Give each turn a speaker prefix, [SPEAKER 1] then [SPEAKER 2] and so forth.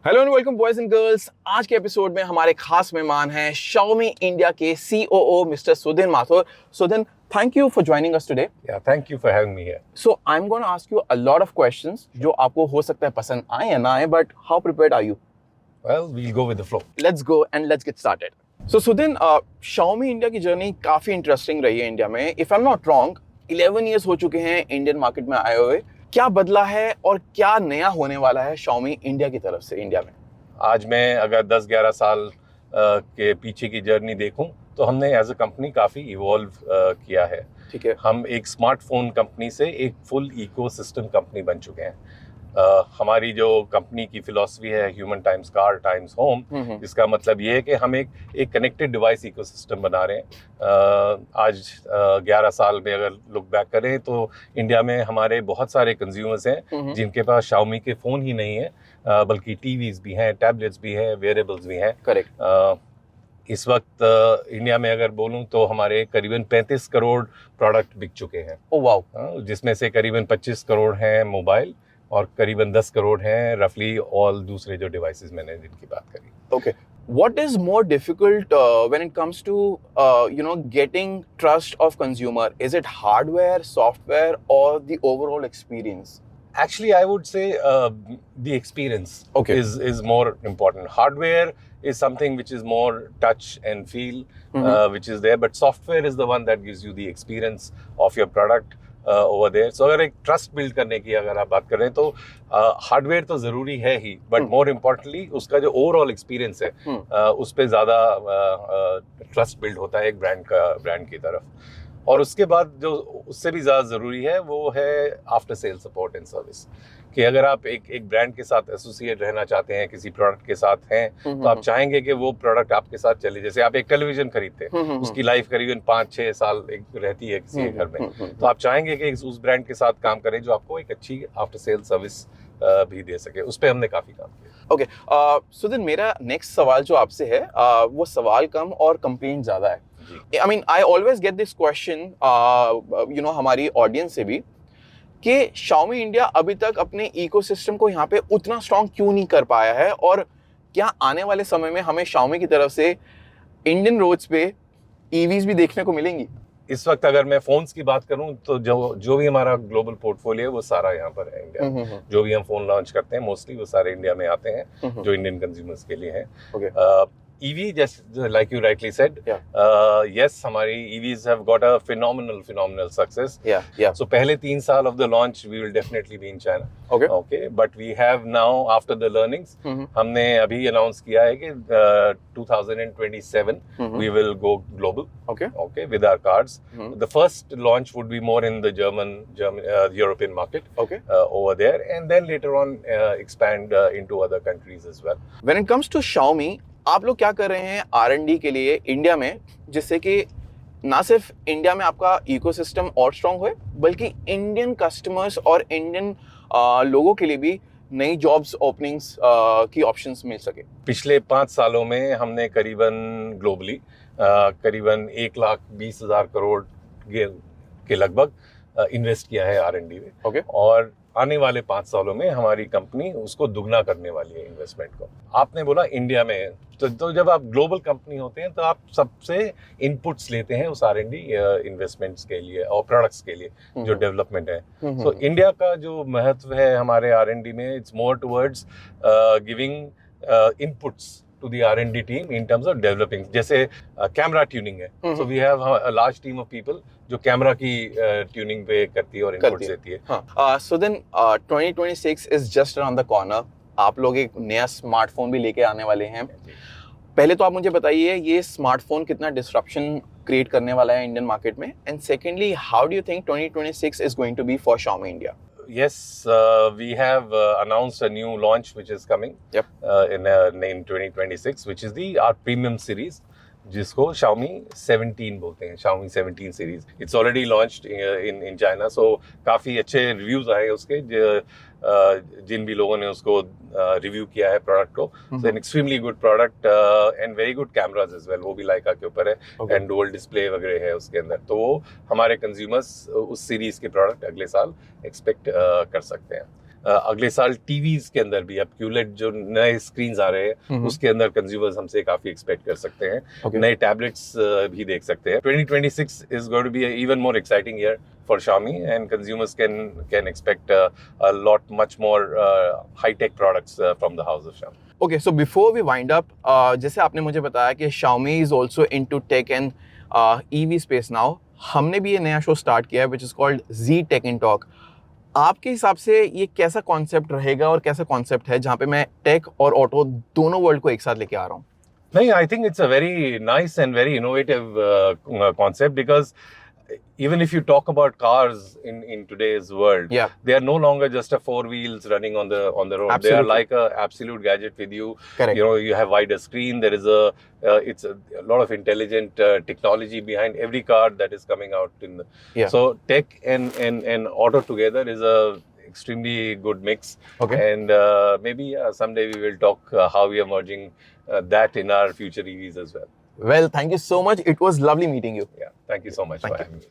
[SPEAKER 1] Hello and welcome boys and girls. आज के episode में हमारे खास मेहमान हैं Xiaomi इंडिया के COO mister Sudin Mathur. Sudin, thank you for joining us today.
[SPEAKER 2] Yeah, thank you for having me here.
[SPEAKER 1] So I'm going to ask you a lot of questions जो आपको हो सकता है पसंद आए या ना आए, but how prepared are you?
[SPEAKER 2] Well, we'll go with the flow.
[SPEAKER 1] Let's go and let's get started. So Sudin, Xiaomi India की जर्नी काफी इंटरेस्टिंग रही है इंडिया में। If I'm not wrong, 11 years हो चुके हैं इंडियन मार्केट में आए हुए। क्या बदला है और क्या नया होने वाला है Xiaomi इंडिया की तरफ से इंडिया में?
[SPEAKER 2] आज मैं अगर 10-11 साल के पीछे की जर्नी देखूं तो हमने एज अ कंपनी काफ़ी इवॉल्व किया है।
[SPEAKER 1] ठीक है।
[SPEAKER 2] हम एक स्मार्टफोन कंपनी से एक फुल इकोसिस्टम कंपनी बन चुके हैं। हमारी जो कंपनी की फिलॉसफी है human times car times home, इसका मतलब ये है कि हम एक कनेक्टेड डिवाइस इकोसिस्टम बना रहे हैं। आज 11 साल में अगर लुक बैक करें तो इंडिया में हमारे बहुत सारे कंज्यूमर्स हैं जिनके पास Xiaomi के फ़ोन ही नहीं है, बल्कि टीवीज़ भी हैं, टैबलेट्स भी हैं, वेयरेबल्स भी हैं।
[SPEAKER 1] करेक्ट।
[SPEAKER 2] इस वक्त इंडिया में अगर बोलूं तो हमारे करीबन 35 करोड़ प्रोडक्ट बिक चुके हैं।
[SPEAKER 1] Oh wow.
[SPEAKER 2] जिसमें से करीबन 25 करोड़ हैं मोबाइल और करीबन 10 करोड़ हैं रफली ऑल दूसरे जो डिवाइसेस मैंने जिनकी बात करी।
[SPEAKER 1] Okay. What is more difficult when it comes to getting trust of consumer? Is it hardware, software, or the overall experience?
[SPEAKER 2] Actually, I would say the experience is more important. Hardware is something which is more touch and feel, which is there, but software is the one that gives you the experience of your product over there. So अगर एक trust build करने की अगर आप बात कर रहे हैं तो हार्डवेयर तो ज़रूरी है ही, बट मोर इम्पोर्टेंटली उसका जो ओवरऑल एक्सपीरियंस है उस पर ज़्यादा ट्रस्ट बिल्ड होता है एक ब्रांड की तरफ। और उसके बाद जो उससे भी ज़्यादा ज़रूरी है वो है after sale support and service, कि अगर आप एक ब्रांड के साथ एसोसिएट रहना चाहते हैं, किसी प्रोडक्ट के साथ हैं, तो आप चाहेंगे कि वो प्रोडक्ट आपके साथ चले। जैसे आप एक टेलीविजन खरीदते हैं, उसकी लाइफ करीबन 5-6 साल रहती है किसी के घर में, तो आप चाहेंगे कि उस ब्रांड के साथ काम करें जो आपको एक अच्छी आफ्टर सेल सर्विस भी दे सके। उस पर हमने काफ़ी काम किया।
[SPEAKER 1] ओके, सुदिन, मेरा नेक्स्ट सवाल जो आपसे है वो सवाल कम और कंप्लेंट ज़्यादा है। I mean, I always get this question, हमारी ऑडियंस से भी, कि Xiaomi इंडिया अभी तक अपने इकोसिस्टम को यहाँ पे उतना स्ट्रॉन्ग क्यों नहीं कर पाया है, और क्या आने वाले समय में हमें Xiaomi की तरफ से इंडियन रोड्स पे EVs भी देखने को मिलेंगी?
[SPEAKER 2] इस वक्त अगर मैं फोन्स की बात करूं तो जो भी हमारा ग्लोबल पोर्टफोलियो है वो सारा यहाँ पर है इंडिया में। जो भी हम फोन लॉन्च करते हैं मोस्टली वो सारे इंडिया में आते हैं जो इंडियन कंज्यूमर्स के लिए हैं। EV, just like you rightly said, yes, हमारी EVs have got a phenomenal success.
[SPEAKER 1] Yeah.
[SPEAKER 2] So पहले 3 साल of the launch we will definitely be in China. Okay. But we have now, after the learnings, हमने अभी announce किया है कि 2027 we will go global. Okay, with our cars. The first launch would be more in the German European market. Over there, and then later on expand into other countries as well.
[SPEAKER 1] When it comes to Xiaomi, आप लोग क्या कर रहे हैं R&D के लिए India में, जिससे कि ना सिर्फ इंडिया में आपका इकोसिस्टम और स्ट्रांग होए, बल्कि इंडियन कस्टमर्स और इंडियन लोगों के लिए भी नई जॉब्स ओपनिंग्स की ऑप्शंस मिल सके? पिछले
[SPEAKER 2] 5 सालों में हमने करीबन ग्लोबली करीबन 1,20,000 करोड़ के लगभग इन्वेस्ट किया है R&D में। और आने वाले 5 सालों में हमारी कंपनी उसको दुगना करने वाली है इन्वेस्टमेंट को। आपने बोला इंडिया में, तो जब आप ग्लोबल कंपनी होते हैं तो आप सबसे इनपुट्स लेते हैं उस R&D इन्वेस्टमेंट्स के लिए और प्रोडक्ट्स के लिए जो डेवलपमेंट है। तो इंडिया का जो महत्व है हमारे R&D में, it's more towards giving inputs to the R&D team in terms of developing, जैसे कैमरा ट्यूनिंग है, so we have a large team of people जो कैमरा की ट्यूनिंग पे करती है और इनपुट्स देती है।
[SPEAKER 1] So then 2026 is just around the corner. आप लोग एक नया स्मार्टफोन भी लेके आने वाले हैं। पहले तो आप मुझे बताइए ये स्मार्टफोन कितना डिस्ट्रप्शन क्रिएट करने वाला है इंडियन मार्केट में, and secondly how do you think 2026 is going to be for Xiaomi India?
[SPEAKER 2] Yes, we have announced a new launch which is coming in 2026, which is our premium series, जिसको Xiaomi 17 बोलते हैं, Xiaomi 17 series. It's already launched in China, so काफ़ी अच्छे reviews आए उसके, जिन भी लोगों ने उसको रिव्यू किया है प्रोडक्ट को। So an extremely good product and very good cameras as well, वो भी लाइका के ऊपर है, एंड डुअल डिस्प्ले वगैरह है उसके अंदर। तो हमारे कंज्यूमर्स उस सीरीज के प्रोडक्ट अगले साल एक्सपेक्ट कर सकते हैं। अगले साल टीवीज के अंदर भी अब QLED जो नए स्क्रीन्स आ रहे हैं उसके अंदर कंज्यूमर्स हमसे काफी एक्सपेक्ट कर सकते हैं. नए टैबलेट्स भी देख सकते हैं. 2026 is going to be an even more exciting year for Xiaomi, and consumers can expect a lot much more high-tech products from the house of Xiaomi.
[SPEAKER 1] Okay, so before we wind up, जैसे आपने मुझे बताया कि Xiaomi is also into tech and EV space now. हमने भी ये नया show start किया है which is called Z Tech in Talk. आपके हिसाब से ये कैसा कॉन्सेप्ट रहेगा और कैसा कॉन्सेप्ट है जहाँ पे मैं टेक और ऑटो दोनों वर्ल्ड को एक साथ लेके आ रहा हूँ?
[SPEAKER 2] नहीं, I think it's a very nice and very innovative concept, because even if you talk about cars in today's world, they are no longer just a four wheels running on the road. Absolutely. They are like a absolute gadget with you.
[SPEAKER 1] Correct.
[SPEAKER 2] You know, you have wider screen. There is it's a lot of intelligent technology behind every car that is coming out in the, so tech and auto together is a extremely good mix. And maybe someday we will talk how we are merging that in our future EVs as well.
[SPEAKER 1] Well, thank you so much. It was lovely meeting you.
[SPEAKER 2] Yeah, thank you so much for having me.